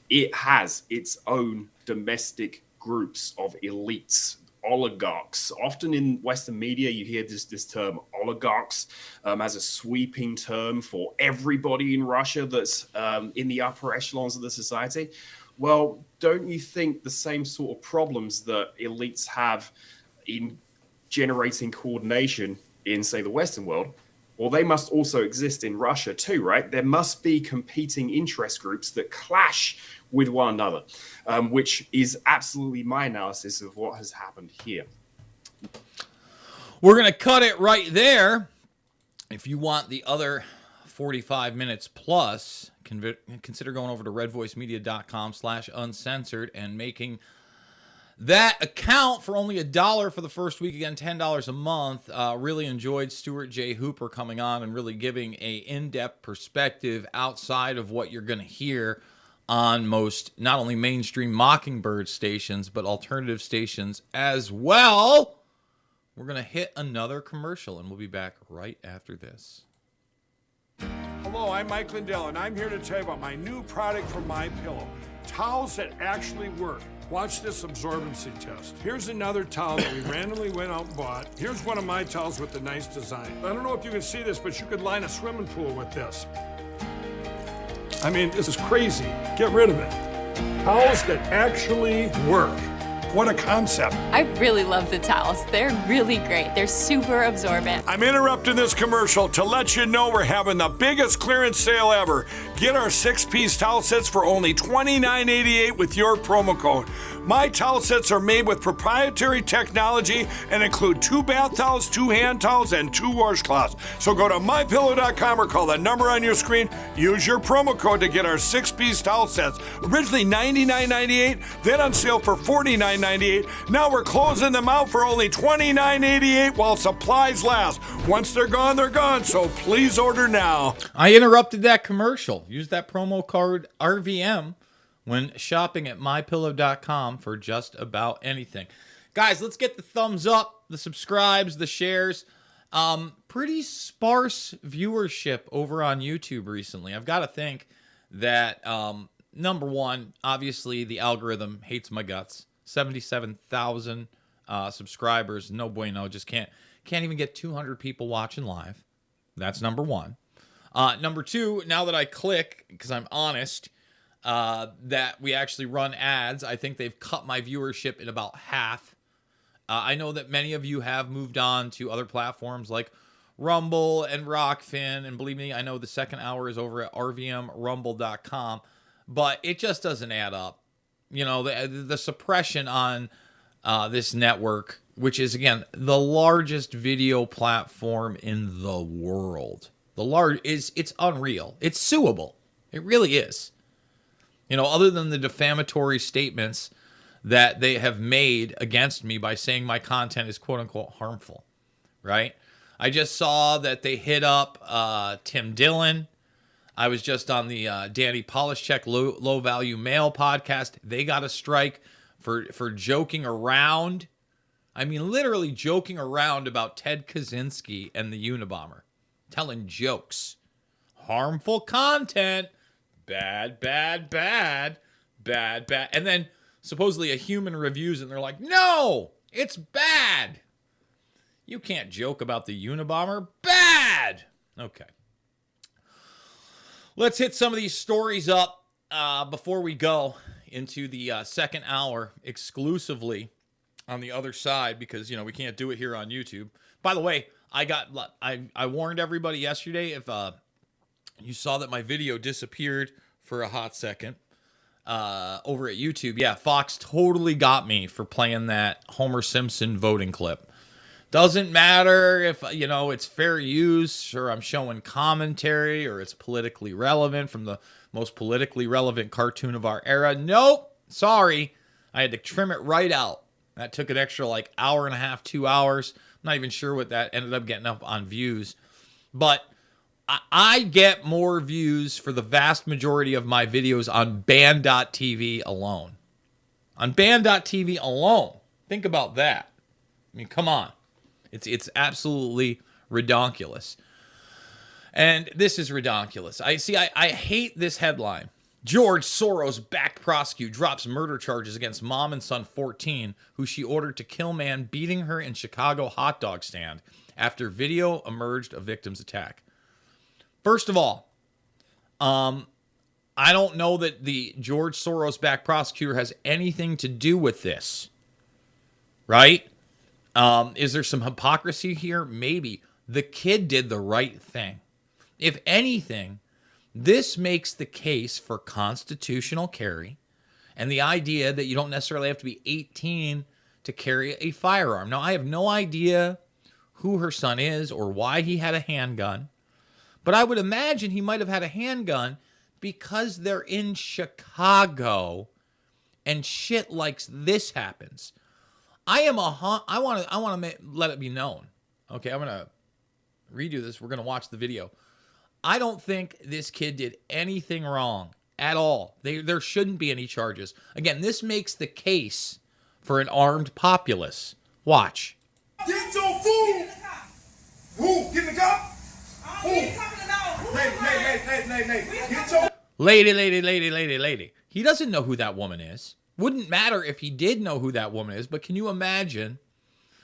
It has its own domestic groups of elites, oligarchs. Often in Western media, you hear this term oligarchs as a sweeping term for everybody in Russia that's in the upper echelons of the society. Well, don't you think the same sort of problems that elites have in generating coordination in, say, the Western world, well, they must also exist in Russia too, right? There must be competing interest groups that clash with one another, which is absolutely my analysis of what has happened here. We're going to cut it right there. If you want the other 45 minutes plus, consider going over to redvoicemedia.com/uncensored and making that account for only $1 for the first week. Again, $10 a month. Really enjoyed Stuart J. Hooper coming on and really giving a in-depth perspective outside of what you're going to hear on most, not only mainstream Mockingbird stations, but alternative stations as well. We're going to hit another commercial, and we'll be back right after this. Hello, I'm Mike Lindell, and I'm here to tell you about my new product from MyPillow. Towels that actually work. Watch this absorbency test. Here's another towel that we randomly went out and bought. Here's one of my towels with the nice design. I don't know if you can see this, but you could line a swimming pool with this. I mean, this is crazy. Get rid of it. Towels that actually work. What a concept. I really love the towels. They're really great. They're super absorbent. I'm interrupting this commercial to let you know we're having the biggest clearance sale ever. Get our 6-piece towel sets for only $29.88 with your promo code. My towel sets are made with proprietary technology and include 2 bath towels, 2 hand towels, and 2 washcloths. So go to mypillow.com or call the number on your screen. Use your promo code to get our 6-piece towel sets. Originally $99.98, then on sale for $49.98. Now we're closing them out for only $29.88 while supplies last. Once they're gone, so please order now. I interrupted that commercial. Use that promo code RVM when shopping at mypillow.com for just about anything. Guys, let's get the thumbs up, the subscribes, the shares. Pretty sparse viewership over on YouTube recently. I've got to think that, number one, obviously the algorithm hates my guts. 77,000 subscribers, no bueno. Just can't even get 200 people watching live. That's number one. Number two, now that I click, because I'm honest, that we actually run ads, I think they've cut my viewership in about half. I know that many of you have moved on to other platforms like Rumble and Rockfin, and believe me, I know the second hour is over at rvmrumble.com, but it just doesn't add up. You know, the suppression on this network, which is, again, the largest video platform in the world. It's unreal. It's suable. It really is. You know, other than the defamatory statements that they have made against me by saying my content is quote-unquote harmful, right? I just saw that they hit up Tim Dillon. I was just on the Danny Polishchuk Low Value Mail podcast. They got a strike for joking around. I mean, literally joking around about Ted Kaczynski and the Unabomber. Telling jokes. Harmful content. Bad. And then supposedly a human reviews it and they're like, no, it's bad. You can't joke about the Unabomber. Bad. Okay. Let's hit some of these stories up before we go into the second hour exclusively on the other side, because, you know, we can't do it here on YouTube. By the way, I warned everybody yesterday, if you saw that my video disappeared for a hot second over at YouTube. Yeah, Fox totally got me for playing that Homer Simpson voting clip. Doesn't matter if, you know, it's fair use or I'm showing commentary or it's politically relevant from the most politically relevant cartoon of our era. Nope. Sorry. I had to trim it right out. That took an extra like hour and a half, 2 hours. I'm not even sure what that ended up getting up on views. But I get more views for the vast majority of my videos on Band.tv alone. On Band.tv alone. Think about that. I mean, come on. It's absolutely redonkulous. And this is redonkulous. I hate this headline. George Soros-backed prosecutor drops murder charges against mom and son 14, who she ordered to kill man beating her in Chicago hot dog stand after video emerged of victim's attack. First of all, I don't know that the George Soros-backed prosecutor has anything to do with this. Right? Is there some hypocrisy here? Maybe. The kid did the right thing. If anything, this makes the case for constitutional carry and the idea that you don't necessarily have to be 18 to carry a firearm. Now, I have no idea who her son is or why he had a handgun, But I would imagine he might have had a handgun because they're in Chicago and shit like this happens. I want to let it be known. Okay, I'm going to redo this. We're going to watch the video. I don't think this kid did anything wrong at all. There shouldn't be any charges. Again, this makes the case for an armed populace. Watch. Get your food! Who? Get in the cop? Who? Lady. Get your... Lady. He doesn't know who that woman is. Wouldn't matter if he did know who that woman is, but can you imagine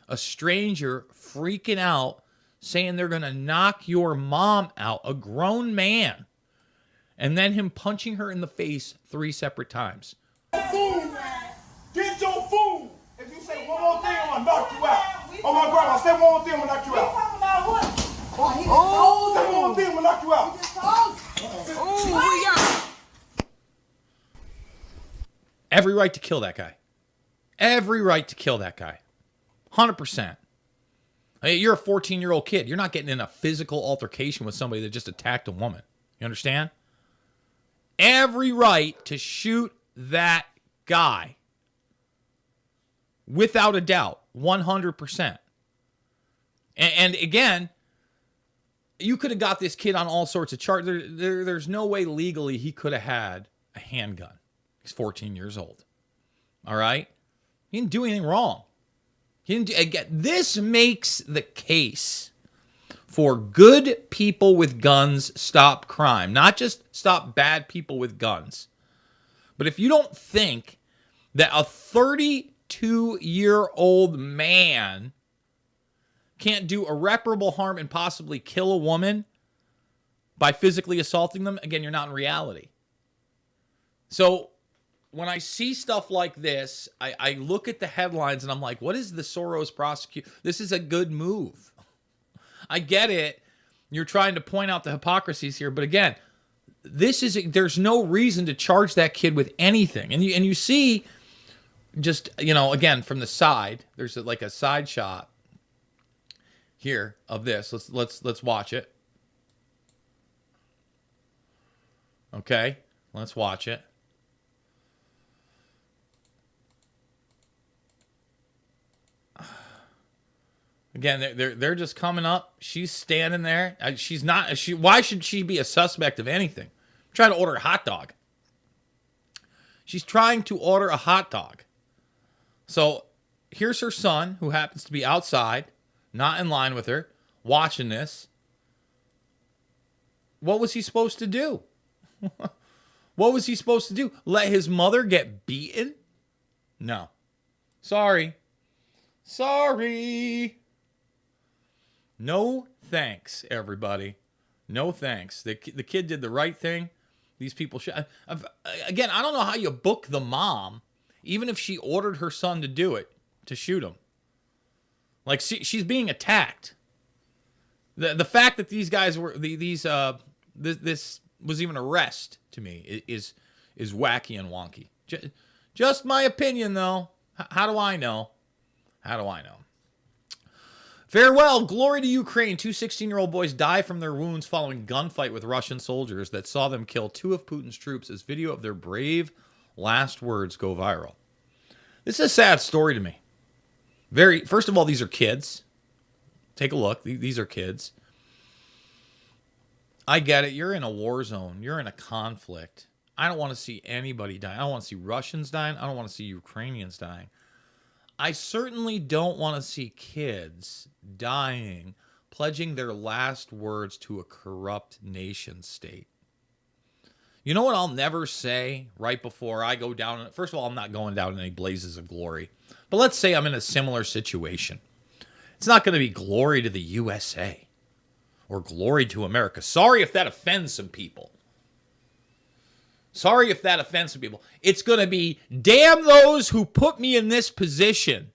a stranger freaking out saying they're going to knock your mom out, a grown man, and then him punching her in the face 3 separate times? Food! Get your food! If you say one more thing, I'm going to knock you out. Oh, my grandma, say one more thing, I'm going to knock you out. Talking about what? Say one more thing, I'm going to knock you out. Every right to kill that guy. Every right to kill that guy. 100%. I mean, you're a 14-year-old kid. You're not getting in a physical altercation with somebody that just attacked a woman. You understand? Every right to shoot that guy. Without a doubt. 100%. And again, you could have got this kid on all sorts of charges. There's no way legally he could have had a handgun. He's 14 years old. All right? He didn't do anything wrong. Again, this makes the case for good people with guns stop crime. Not just stop bad people with guns. But if you don't think that a 32-year-old man can't do irreparable harm and possibly kill a woman by physically assaulting them, again, you're not in reality. So when I see stuff like this, I look at the headlines and I'm like, what is the Soros prosecute? This is a good move. I get it. You're trying to point out the hypocrisies here. But again, there's no reason to charge that kid with anything. And you see just, again, from the side, there's like a side shot here of this. Let's watch it. Okay, let's watch it. Again, they're just coming up. She's standing there. She's not. Why should she be a suspect of anything? I'm trying to order a hot dog. She's trying to order a hot dog. So here's her son, who happens to be outside, not in line with her, watching this. What was he supposed to do? What was he supposed to do? Let his mother get beaten? No. Sorry. No thanks, everybody. No thanks. The kid did the right thing. These people should... Again, I don't know how you book the mom, even if she ordered her son to do it, to shoot him. Like, she's being attacked. The fact that these guys were... This was even arrest, to me, is wacky and wonky. Just my opinion, though. How do I know? Farewell, glory to Ukraine. 2 16-year-old boys die from their wounds following gunfight with Russian soldiers that saw them kill 2 of Putin's troops as video of their brave last words go viral. This is a sad story to me. First of all, these are kids. Take a look. These are kids. I get it. You're in a war zone. You're in a conflict. I don't want to see anybody die. I don't want to see Russians dying. I don't want to see Ukrainians dying. I certainly don't want to see kids dying, pledging their last words to a corrupt nation state. You know what I'll never say right before I go down? First of all, I'm not going down in any blazes of glory. But let's say I'm in a similar situation. It's not going to be glory to the USA or glory to America. Sorry if that offends some people. It's going to be, damn those who put me in this position.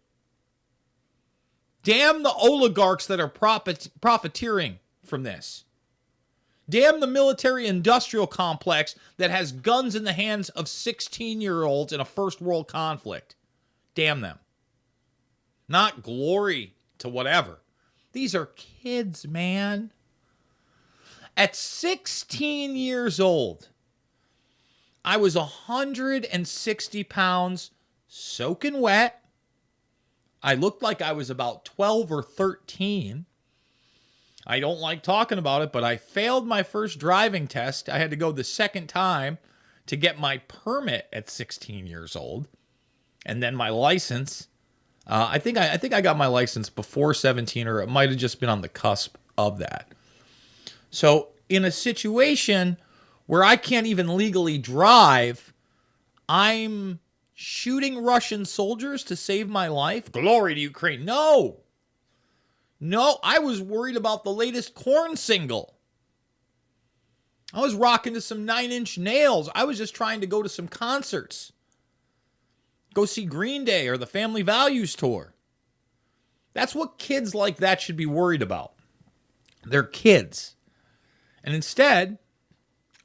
Damn the oligarchs that are profiteering from this. Damn the military-industrial complex that has guns in the hands of 16-year-olds in a first world conflict. Damn them. Not glory to whatever. These are kids, man. At 16 years old, I was 160 pounds, soaking wet. I looked like I was about 12 or 13. I don't like talking about it, but I failed my first driving test. I had to go the second time to get my permit at 16 years old. And then my license. I think I got my license before 17, or it might have just been on the cusp of that. So in a situation where I can't even legally drive, I'm shooting Russian soldiers to save my life? Glory to Ukraine. No, I was worried about the latest Korn single. I was rocking to some 9 Inch Nails. I was just trying to go to some concerts. Go see Green Day or the Family Values tour. That's what kids like that should be worried about. They're kids. And instead,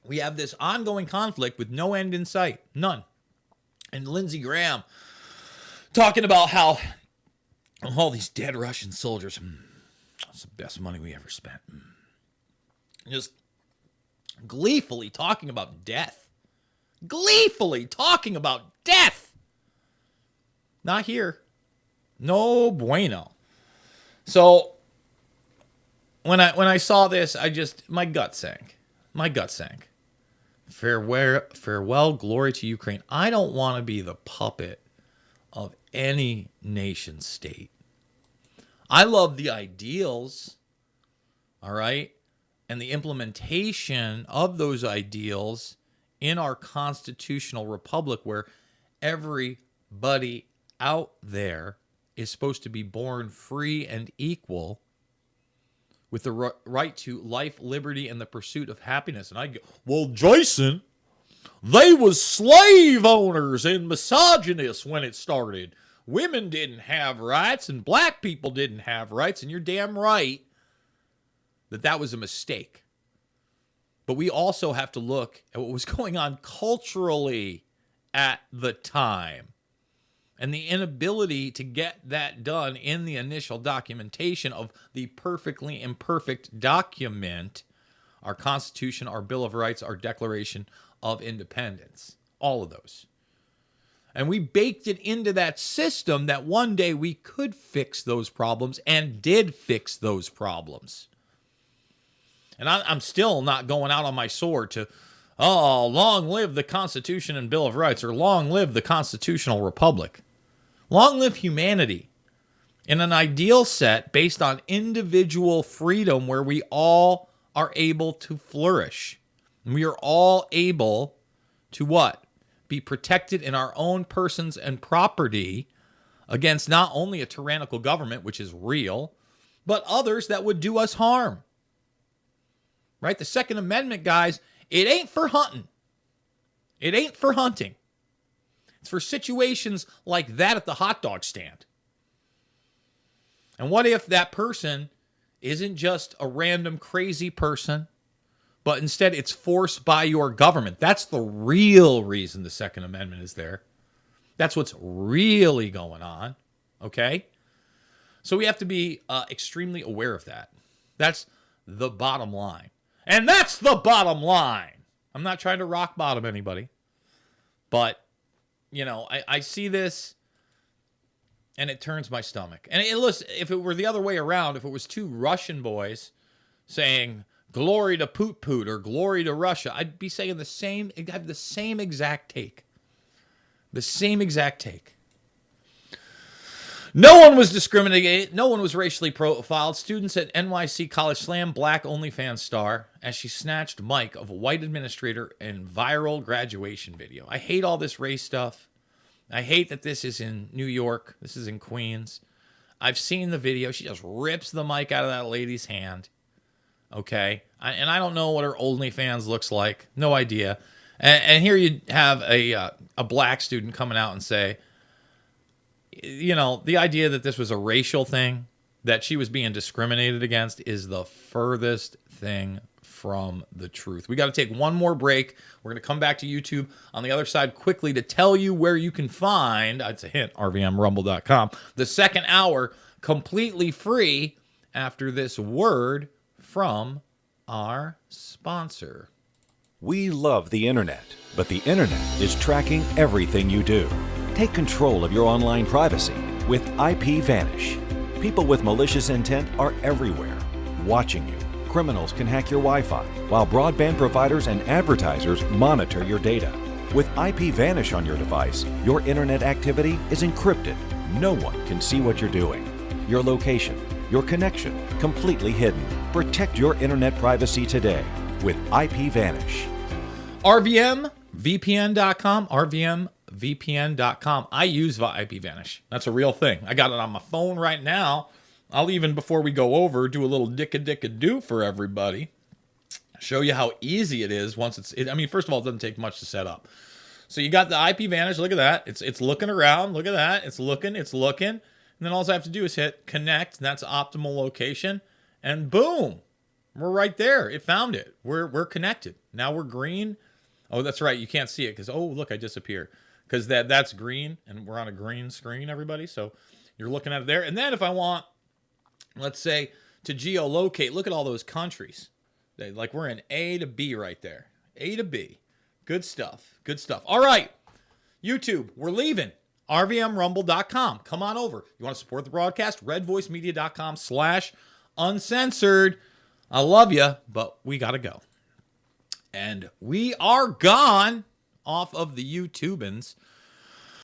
we have this ongoing conflict with no end in sight. None. And Lindsey Graham talking about how all these dead Russian soldiers, it's the best money we ever spent. Just gleefully talking about death. Gleefully talking about death. Not here. No bueno. So when I saw this, my gut sank. My gut sank. Farewell, glory to Ukraine. I don't want to be the puppet of any nation state. I love the ideals, all right, and the implementation of those ideals in our constitutional republic, where everybody out there is supposed to be born free and equal with the right to life, liberty, and the pursuit of happiness. And I go, well, Jason, they was slave owners and misogynists when it started. Women didn't have rights and black people didn't have rights. And you're damn right that was a mistake. But we also have to look at what was going on culturally at the time. And the inability to get that done in the initial documentation of the perfectly imperfect document, our Constitution, our Bill of Rights, our Declaration of Independence, all of those. And we baked it into that system that one day we could fix those problems, and did fix those problems. And I'm still not going out on my sword to, oh, long live the Constitution and Bill of Rights, or long live the constitutional republic. Long live humanity in an ideal set based on individual freedom, where we all are able to flourish. And we are all able to what? Be protected in our own persons and property against not only a tyrannical government, which is real, but others that would do us harm. Right? The Second Amendment, guys, it ain't for hunting. It ain't for hunting. It's for situations like that at the hot dog stand. And what if that person isn't just a random crazy person, but instead it's forced by your government? That's the real reason the Second Amendment is there. That's what's really going on, okay? So we have to be extremely aware of that. That's the bottom line. And that's the bottom line. I'm not trying to rock bottom anybody, but you know, I see this and it turns my stomach. And listen, if it were the other way around, if it was two Russian boys saying glory to Poot Poot or glory to Russia, I'd be saying I'd have the same exact take. The same exact take. No one was discriminated. No one was racially profiled. Students at NYC College slam black OnlyFans star as she snatched mic of a white administrator in viral graduation video. I hate all this race stuff. I hate that this is in New York. This is in Queens. I've seen the video. She just rips the mic out of that lady's hand. Okay? And I don't know what her OnlyFans looks like. No idea. And here you have a black student coming out and say, you know, the idea that this was a racial thing, that she was being discriminated against, is the furthest thing from the truth. We got to take one more break. We're going to come back to YouTube on the other side quickly to tell you where you can find, it's a hint, RVMRumble.com, the second hour completely free after this word from our sponsor. We love the internet, but the internet is tracking everything you do. Take control of your online privacy with IPVanish. People with malicious intent are everywhere, watching you. Criminals can hack your Wi-Fi, while broadband providers and advertisers monitor your data. With IPVanish on your device, your internet activity is encrypted. No one can see what you're doing. Your location, your connection, completely hidden. Protect your internet privacy today with IPVanish. RVMVPN.com, RVMVPN.com. I use IPVanish. That's a real thing. I got it on my phone right now. I'll even, before we go over, do a little dicka-dicka-do for everybody. Show you how easy it is once it's... I mean, first of all, it doesn't take much to set up. So you got the IPVanish. Look at that. It's looking around. Look at that. It's looking. And then all I have to do is hit connect. And that's optimal location. And boom. We're right there. It found it. We're connected. Now we're green. Oh, that's right. You can't see it because, oh, look, I disappear. Because that's green. And we're on a green screen, everybody. So you're looking at it there. And then if I want... let's say to geolocate, look at all those countries. Like we're in A to B right there. A to B. Good stuff. Good stuff. All right. YouTube, we're leaving. RVMRumble.com. Come on over. You want to support the broadcast? RedVoiceMedia.com/uncensored. I love you, but we got to go. And we are gone off of the YouTubans.